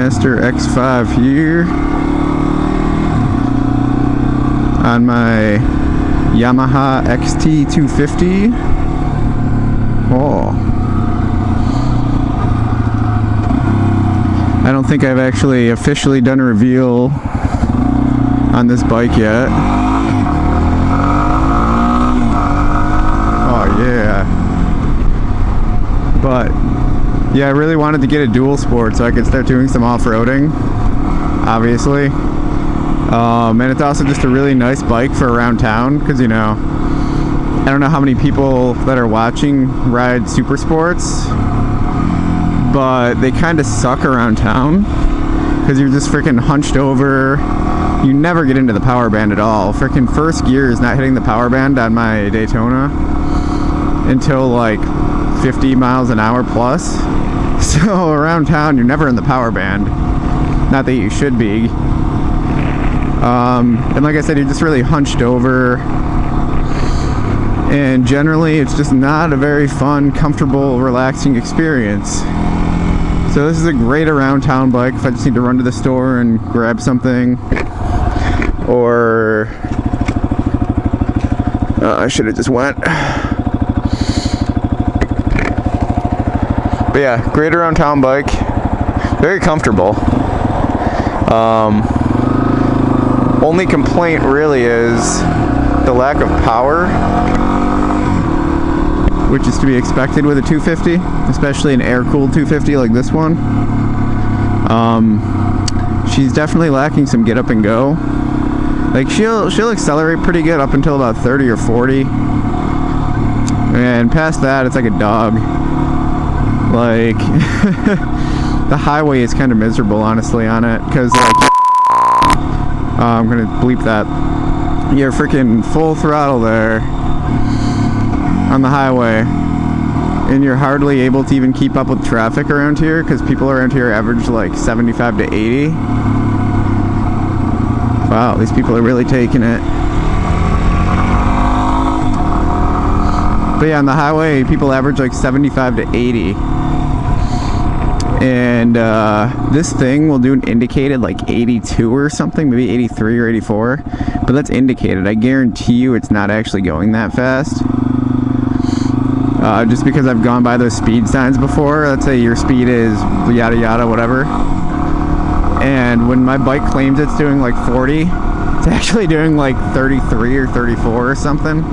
Master X5 here on my Yamaha XT250. Oh, I don't think I've actually officially done a reveal on this bike yet. Oh yeah. But yeah, I really wanted to get a dual sport so I could start doing some off-roading, obviously. And it's also just a really nice bike for around town, because, you know, I don't know how many people that are watching ride super sports, but they kind of suck around town because you're just freaking hunched over. You never get into the power band at all. Freaking first gear is not hitting the power band on my Daytona until like 50 miles an hour plus. So around town you're never in the power band. Not that you should be. And like I said, you're just really hunched over, and generally it's just not a very fun, comfortable, relaxing experience. So this is a great around town bike if I just need to run to the store and grab something, or I should have just went. But yeah, great around town bike, very comfortable. Only complaint really is the lack of power, which is to be expected with a 250, especially an air-cooled 250 like this one. She's definitely lacking some get up and go. Like she'll accelerate pretty good up until about 30 or 40, and past that it's like a dog. Like the highway is kind of miserable, honestly, on it, because like I'm gonna bleep that. You're freaking full throttle there on the highway, and you're hardly able to even keep up with traffic around here, because people around here average like 75 to 80. Wow, these people are really taking it. But yeah, on the highway people average like 75 to 80. And this thing will do an indicated like 82 or something, maybe 83 or 84, but that's indicated. I guarantee you it's not actually going that fast. Just because I've gone by those speed signs before. Let's say your speed is yada yada whatever, and when my bike claims it's doing like 40, it's actually doing like 33 or 34 or something.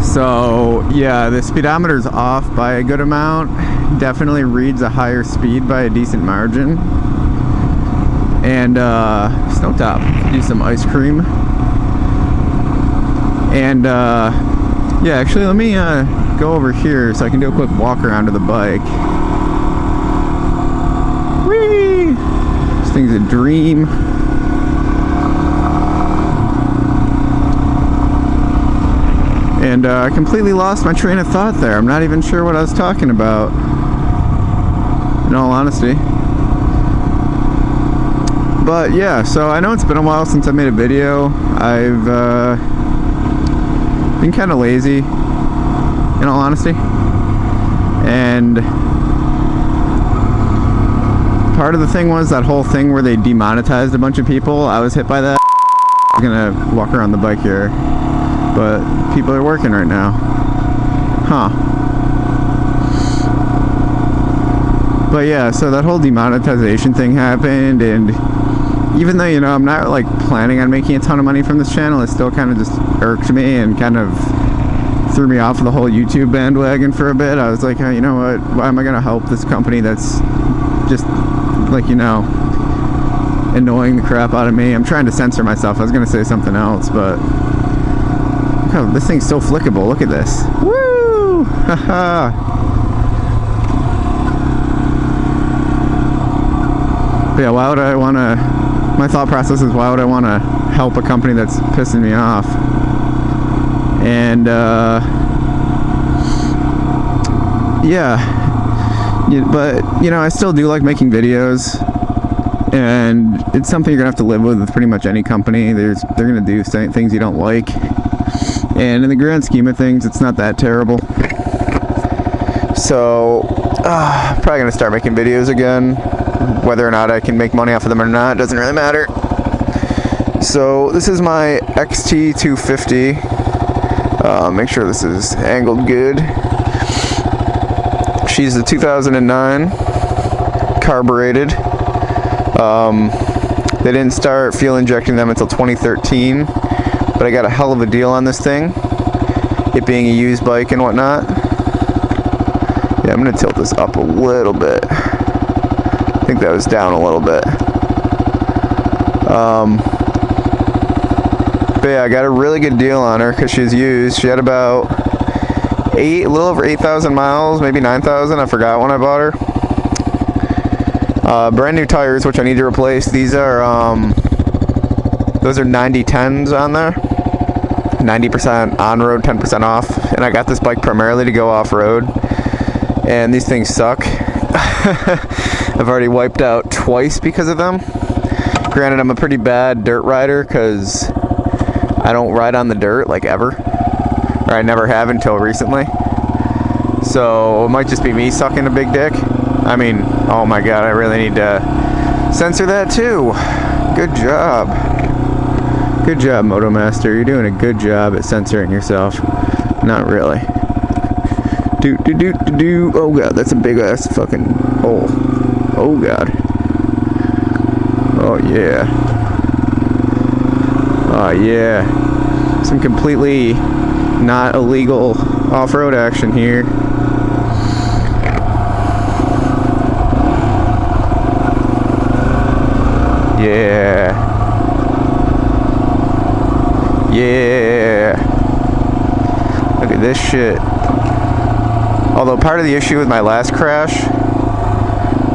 So yeah, the speedometer's off by a good amount. Definitely reads a higher speed by a decent margin. And Snowtop, do some ice cream. And yeah, actually let me go over here so I can do a quick walk around to the bike. Whee! This thing's a dream. And I completely lost my train of thought there. I'm not even sure what I was talking about, in all honesty. But yeah, so I know it's been a while since I made a video. I've been kind of lazy, in all honesty. And part of the thing was that whole thing where they demonetized a bunch of people. I was hit by that. I'm gonna walk around the bike here, but people are working right now. Huh. But yeah, so that whole demonetization thing happened, and even though, you know, I'm not like planning on making a ton of money from this channel, it still kind of just irked me and kind of threw me off of the whole YouTube bandwagon for a bit. I was like, you know what, why am I gonna help this company that's just like, you know, annoying the crap out of me? I'm trying to censor myself. I was gonna say something else, but oh, this thing's so flickable. Look at this. Woo! Haha. But yeah, why would I want to... My thought process is, why would I want to help a company that's pissing me off? And, yeah. But, you know, I still do like making videos. And it's something you're going to have to live with pretty much any company. They're going to do things you don't like. And in the grand scheme of things, it's not that terrible. So Probably gonna start making videos again. Whether or not I can make money off of them or not doesn't really matter. So this is my XT250. Make sure this is angled good. She's a 2009, carbureted. They didn't start fuel injecting them until 2013, but I got a hell of a deal on this thing, it being a used bike and whatnot. Yeah, I'm gonna tilt this up a little bit. I think that was down a little bit. But yeah, I got a really good deal on her because she's used. She had about a little over 8,000 miles, maybe 9,000. I forgot when I bought her. Brand new tires, which I need to replace. These are those are 90/10s on there. 90% on road, 10% off. And I got this bike primarily to go off road. And these things suck. I've already wiped out twice because of them. Granted, I'm a pretty bad dirt rider because I don't ride on the dirt like ever, or I never have until recently. So it might just be me sucking a big dick. I mean, oh my god, I really need to censor that too. Good job. Good job, Motomaster. You're doing a good job at censoring yourself. Not really. Oh god, that's a big ass fucking hole. Oh god. Oh yeah. Oh yeah. Some completely not illegal off-road action here. Yeah. Yeah. Look at this shit. Although part of the issue with my last crash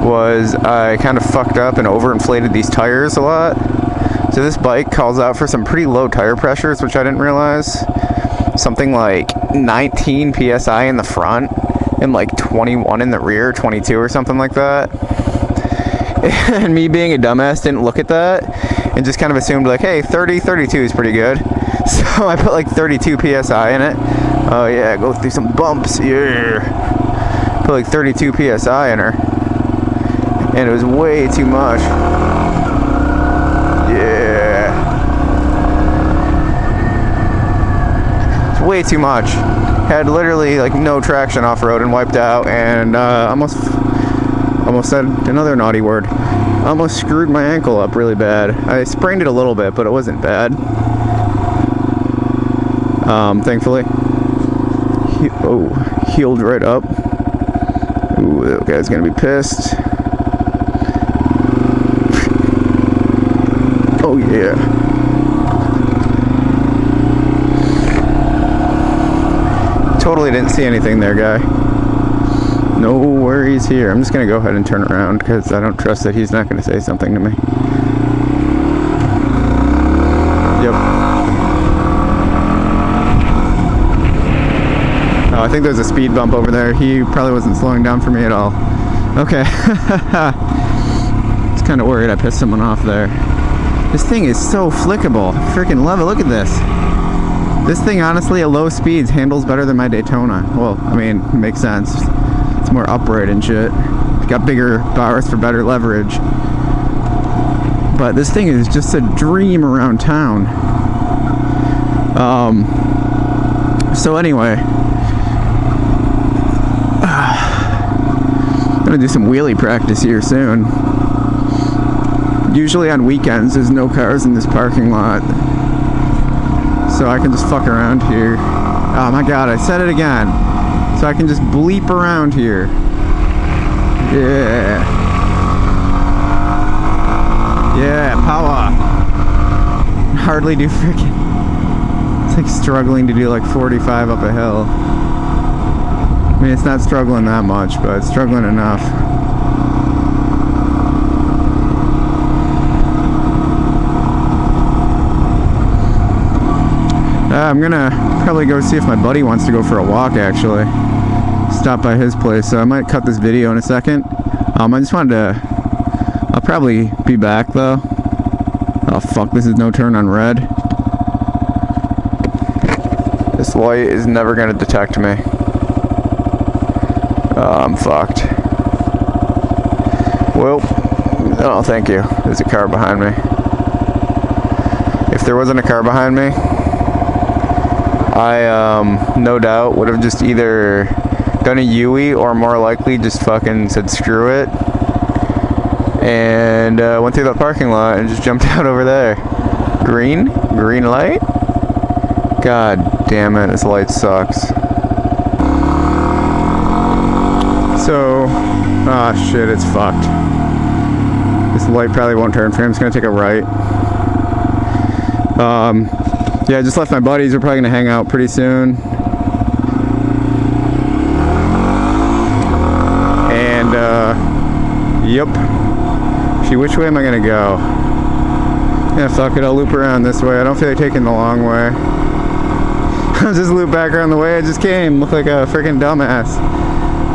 was I kind of fucked up and overinflated these tires a lot. So this bike calls out for some pretty low tire pressures, which I didn't realize. Something like 19 PSI in the front and like 21 in the rear, 22 or something like that. And me being a dumbass didn't look at that and just kind of assumed like, hey, 30, 32 is pretty good. So I put like 32 PSI in it. Oh yeah, go through some bumps, yeah. Put like 32 PSI in her. And it was way too much. Yeah. It's way too much. Had literally like no traction off-road and wiped out, and almost said another naughty word. Almost screwed my ankle up really bad. I sprained it a little bit, but it wasn't bad. Thankfully. Healed right up. Ooh, that guy's gonna be pissed. Oh yeah. Totally didn't see anything there, guy. No worries here. I'm just gonna go ahead and turn around because I don't trust that he's not gonna say something to me. Yep. Oh, I think there's a speed bump over there. He probably wasn't slowing down for me at all. Okay. Just kind of worried I pissed someone off there. This thing is so flickable. Freaking love it. Look at this. This thing, honestly, at low speeds, handles better than my Daytona. Well, I mean, it makes sense. It's more upright and shit. Got bigger bars for better leverage. But this thing is just a dream around town. So anyway, I'm gonna do some wheelie practice here soon. Usually on weekends there's no cars in this parking lot, so I can just fuck around here. Oh my god, I said it again. So I can just bleep around here. Yeah. Yeah, power. Hardly do freaking. It's like struggling to do like 45 up a hill. I mean, it's not struggling that much, but it's struggling enough. I'm gonna probably go see if my buddy wants to go for a walk, actually. Stop by his place, so I might cut this video in a second. I just wanted to... I'll probably be back, though. Oh, fuck, this is no turn on red. This light is never gonna detect me. Oh, I'm fucked. Well, oh, thank you. There's a car behind me. If there wasn't a car behind me, I, no doubt, would have just either done a U-ey or more likely just fucking said screw it and went through that parking lot and just jumped out over there. Green light? God damn it, this light sucks. So, ah, shit, it's fucked. This light probably won't turn for him. I'm just gonna take a right. Yeah, I just left my buddies. We're probably gonna hang out pretty soon. And, yep. Gee, which way am I gonna go? Yeah, fuck it, I'll loop around this way. I don't feel like taking the long way. I'll just loop back around the way I just came. Look like a freaking dumbass.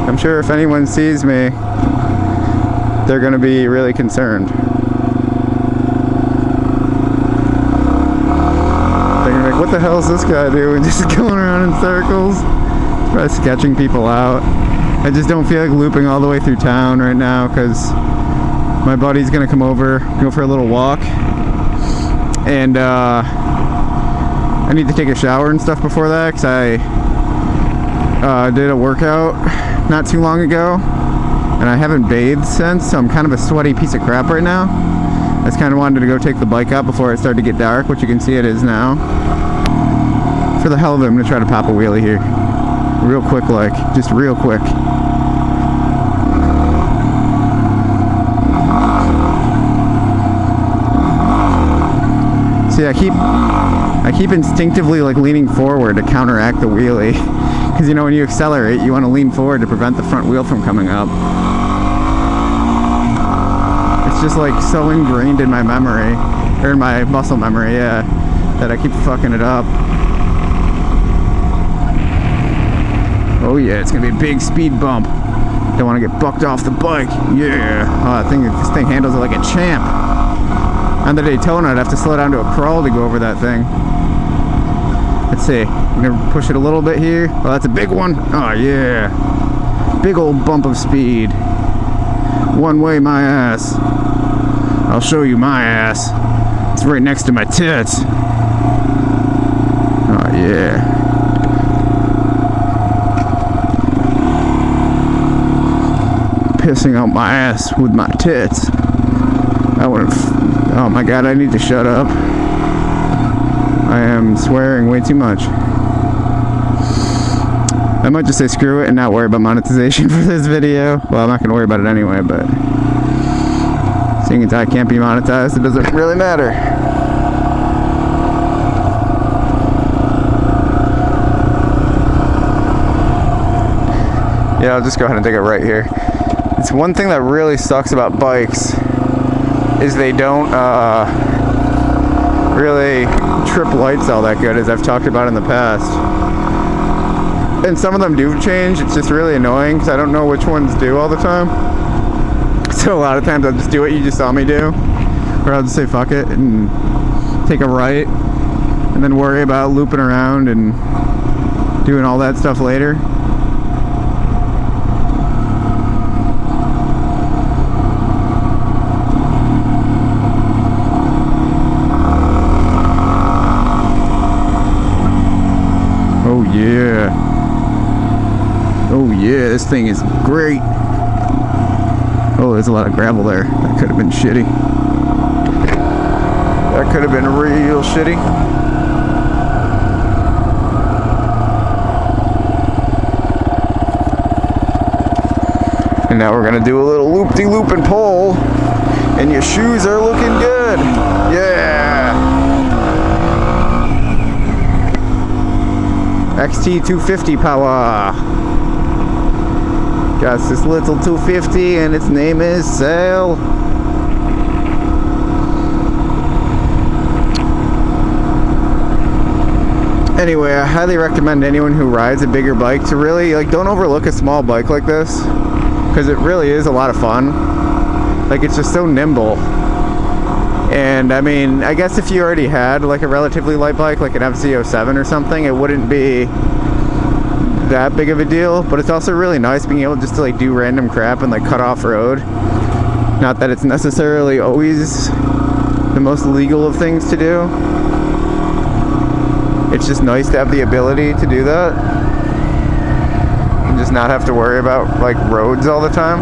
I'm sure if anyone sees me, they're gonna be really concerned. They're gonna be like, what the hell is this guy doing? Just going around in circles. Probably sketching people out. I just don't feel like looping all the way through town right now because my buddy's gonna come over, go for a little walk. And I need to take a shower and stuff before that because I did a workout not too long ago and I haven't bathed since, so I'm kind of a sweaty piece of crap right now. I just kind of wanted to go take the bike out before it started to get dark, which you can see it is now. For the hell of it, I'm going to try to pop a wheelie here. Real quick, like, just real quick. See, I keep instinctively like leaning forward to counteract the wheelie. Because you know, when you accelerate, you want to lean forward to prevent the front wheel from coming up. It's just like so ingrained in my memory, or in my muscle memory, yeah, that I keep fucking it up. Oh yeah, it's gonna be a big speed bump. Don't want to get bucked off the bike. Yeah. Oh, this thing handles it like a champ. On the Daytona, I'd have to slow down to a crawl to go over that thing. Let's see. I'm gonna push it a little bit here. Oh, that's a big one. Oh yeah. Big old bump of speed. One way, my ass. I'll show you my ass. It's right next to my tits. Oh yeah. Pissing out my ass with my tits. I wouldn't. Oh my god, I need to shut up. I am swearing way too much. I might just say screw it and not worry about monetization for this video. Well, I'm not going to worry about it anyway, but seeing as I can't be monetized, it doesn't really matter. Yeah, I'll just go ahead and take it right here. It's one thing that really sucks about bikes is they don't really trip lights all that good, as I've talked about in the past. And some of them do change. It's just really annoying because I don't know which ones do all the time. So a lot of times I'll just do what you just saw me do, or I'll just say fuck it and take a right and then worry about looping around and doing all that stuff later. Yeah. Oh yeah, this thing is great. Oh, there's a lot of gravel there. That could have been shitty. That could have been real shitty. And now we're gonna do a little loop-de-loop and pull. And your shoes are looking good. Yeah. XT250 power. Got this little 250 and its name is Sail. Anyway, I highly recommend anyone who rides a bigger bike to really, like, don't overlook a small bike like this, because it really is a lot of fun. Like, it's just so nimble. And I mean, I guess if you already had like a relatively light bike, like an XT250 or something, it wouldn't be that big of a deal. But it's also really nice being able just to like do random crap and like cut off road. Not that it's necessarily always the most legal of things to do. It's just nice to have the ability to do that and just not have to worry about like roads all the time.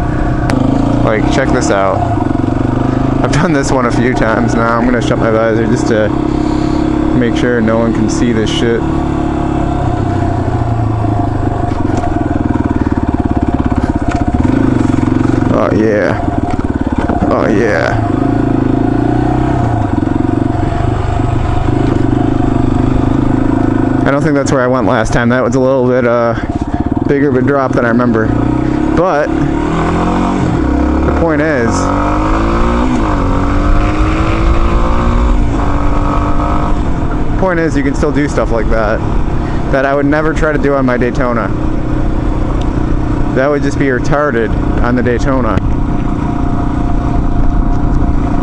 Like, check this out. I've done this one a few times now. I'm gonna shut my visor just to make sure no one can see this shit. Oh yeah. Oh yeah. I don't think that's where I went last time. That was a little bit bigger of a drop than I remember. But the point is you can still do stuff like that I would never try to do on my Daytona. That would just be retarded on the Daytona.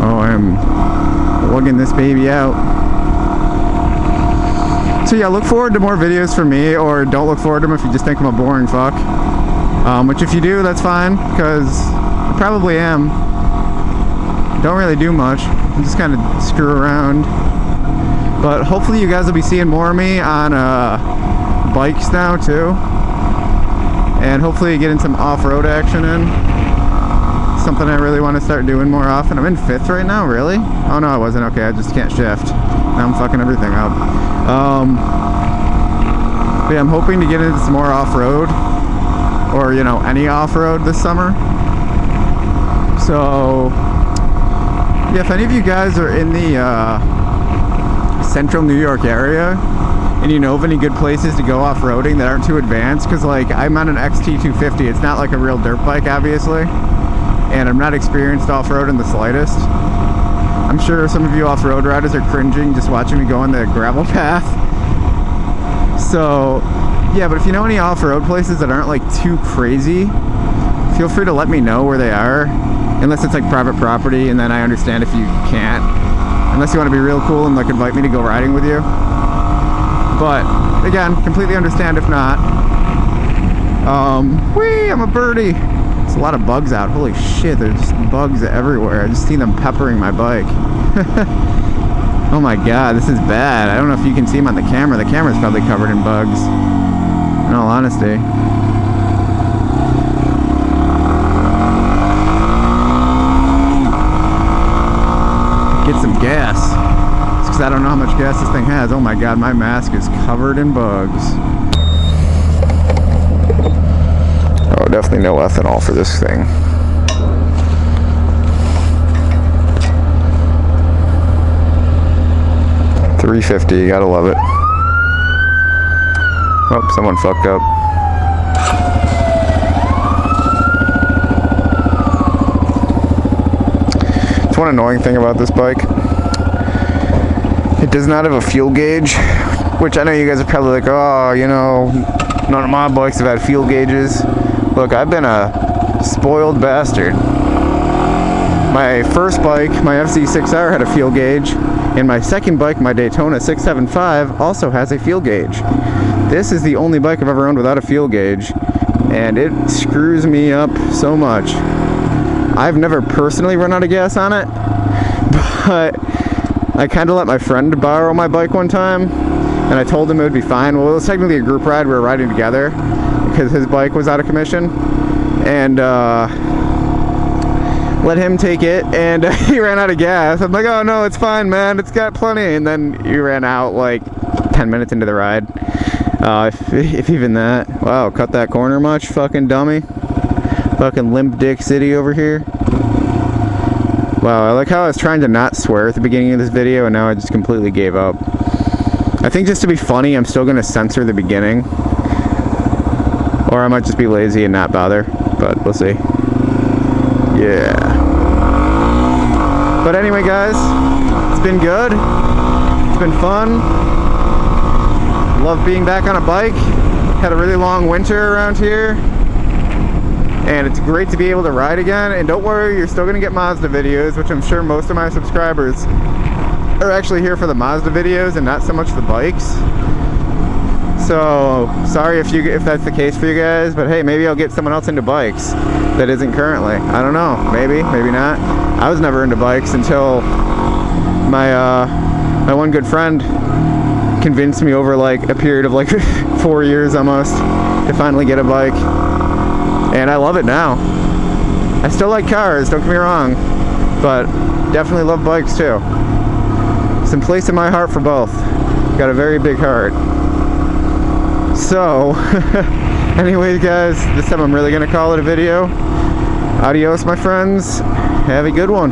Oh, I'm lugging this baby out. So yeah, look forward to more videos from me, or don't look forward to them if you just think I'm a boring fuck. Which if you do, that's fine, because I probably am. Don't really do much. I just kind of screw around. But hopefully you guys will be seeing more of me on bikes now too. And hopefully getting some off-road action in. Something I really want to start doing more often. I'm in 5th right now, really? Oh no, I wasn't. Okay, I just can't shift. Now I'm fucking everything up. But yeah, I'm hoping to get into some more off-road. Or, you know, any off-road this summer. So, yeah, if any of you guys are in the central New York area, and you know of any good places to go off-roading that aren't too advanced, because like I'm on an XT250, it's not like a real dirt bike obviously, and I'm not experienced off-road in the slightest. I'm sure some of you off-road riders are cringing just watching me go on the gravel path. So yeah, but if you know any off-road places that aren't like too crazy, feel free to let me know where they are, unless it's like private property, and then I understand if you can't, unless you want to be real cool and like invite me to go riding with you. But again, completely understand if not. Whee, I'm a birdie. There's a lot of bugs out. Holy shit, there's just bugs everywhere. I just see them peppering my bike. Oh my god, this is bad. I don't know if you can see them on the camera. The camera's probably covered in bugs, in all honesty. Get some gas. It's because I don't know how much gas this thing has. Oh my god, my mask is covered in bugs. Oh, definitely no ethanol for this thing. $3.50, you gotta love it. Oh, someone fucked up. It's one annoying thing about this bike. It does not have a fuel gauge, which I know you guys are probably like, oh, you know, none of my bikes have had fuel gauges. Look, I've been a spoiled bastard. My first bike, my FZ6R, had a fuel gauge, and my second bike, my Daytona 675, also has a fuel gauge. This is the only bike I've ever owned without a fuel gauge, and it screws me up so much. I've never personally run out of gas on it, but I kind of let my friend borrow my bike one time, and I told him it would be fine. Well, it was technically a group ride. We were riding together because his bike was out of commission, and let him take it, and he ran out of gas. I'm like, oh no, it's fine, man, it's got plenty. And then he ran out like 10 minutes into the ride, if even that. Wow, cut that corner much, fucking dummy. Fucking limp dick city over here. Wow, I like how I was trying to not swear at the beginning of this video, and now I just completely gave up. I think just to be funny, I'm still gonna censor the beginning, or I might just be lazy and not bother, but we'll see. Yeah. But anyway, guys, it's been good. It's been fun. Love being back on a bike. Had a really long winter around here, and it's great to be able to ride again. And don't worry, you're still gonna get Mazda videos, which I'm sure most of my subscribers are actually here for the Mazda videos and not so much the bikes. So sorry if that's the case for you guys, but hey, maybe I'll get someone else into bikes that isn't currently. I don't know, maybe not. I was never into bikes until my one good friend convinced me over like a period of like 4 years almost to finally get a bike, and I love it now. I still like cars, don't get me wrong, but definitely love bikes too. Some place in my heart for both. Got a very big heart. So anyways guys, this time I'm really gonna call it a video. Adios my friends, have a good one.